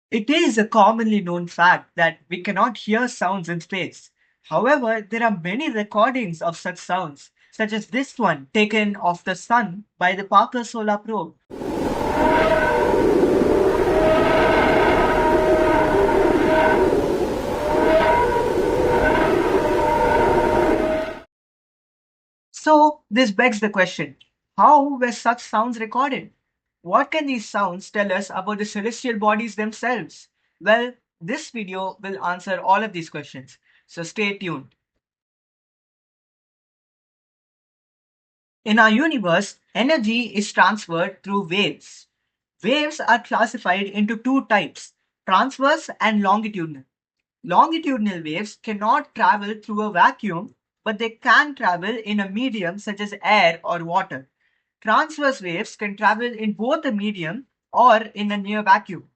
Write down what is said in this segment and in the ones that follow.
It is a commonly known fact that we cannot hear sounds in space. However, there are many recordings of such sounds, such as this one taken of the Sun by the Parker Solar Probe. So, this begs the question, how were such sounds recorded? What can these sounds tell us about the celestial bodies themselves? Well, this video will answer all of these questions, so stay tuned. In our universe, energy is transferred through waves. Waves are classified into two types, transverse and longitudinal. Longitudinal waves cannot travel through a vacuum, but they can travel in a medium such as air or water. Transverse waves can travel in both a medium or in a near vacuum.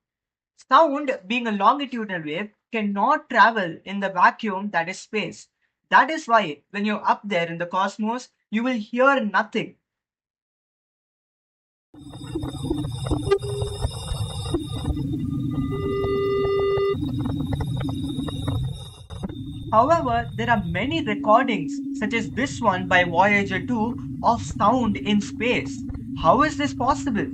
Sound, being a longitudinal wave, cannot travel in the vacuum that is space. That is why, when you're up there in the cosmos, you will hear nothing. However, there are many recordings, such as this one by Voyager 2, of sound in space. How is this possible?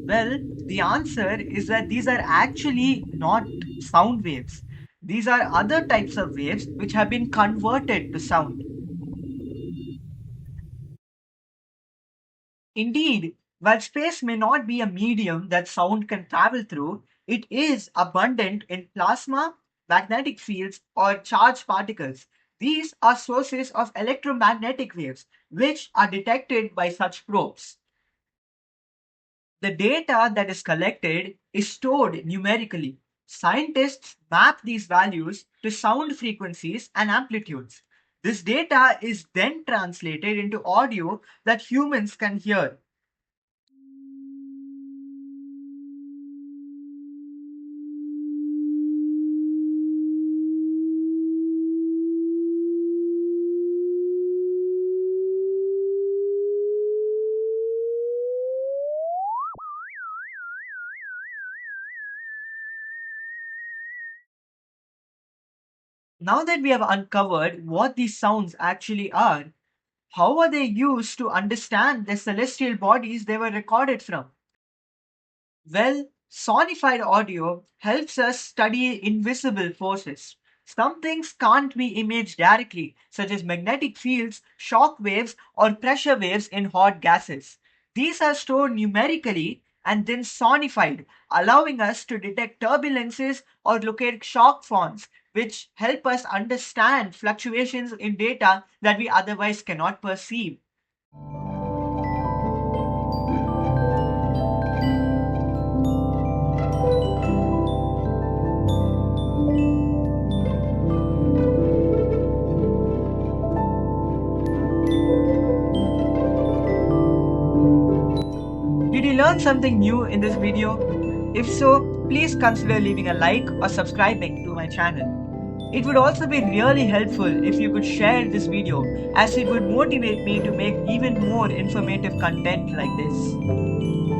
Well, the answer is that these are actually not sound waves. These are other types of waves which have been converted to sound. Indeed, while space may not be a medium that sound can travel through, it is abundant in plasma, magnetic fields, or charged particles. These are sources of electromagnetic waves, which are detected by such probes. The data that is collected is stored numerically. Scientists map these values to sound frequencies and amplitudes. This data is then translated into audio that humans can hear. Now that we have uncovered what these sounds actually are, how are they used to understand the celestial bodies they were recorded from? Well, sonified audio helps us study invisible forces. Some things can't be imaged directly, such as magnetic fields, shock waves, or pressure waves in hot gases. These are stored numerically and then sonified, allowing us to detect turbulences or locate shock forms, which help us understand fluctuations in data that we otherwise cannot perceive. Did you learn something new in this video? If so, please consider leaving a like or subscribing to my channel. It would also be really helpful if you could share this video, as it would motivate me to make even more informative content like this.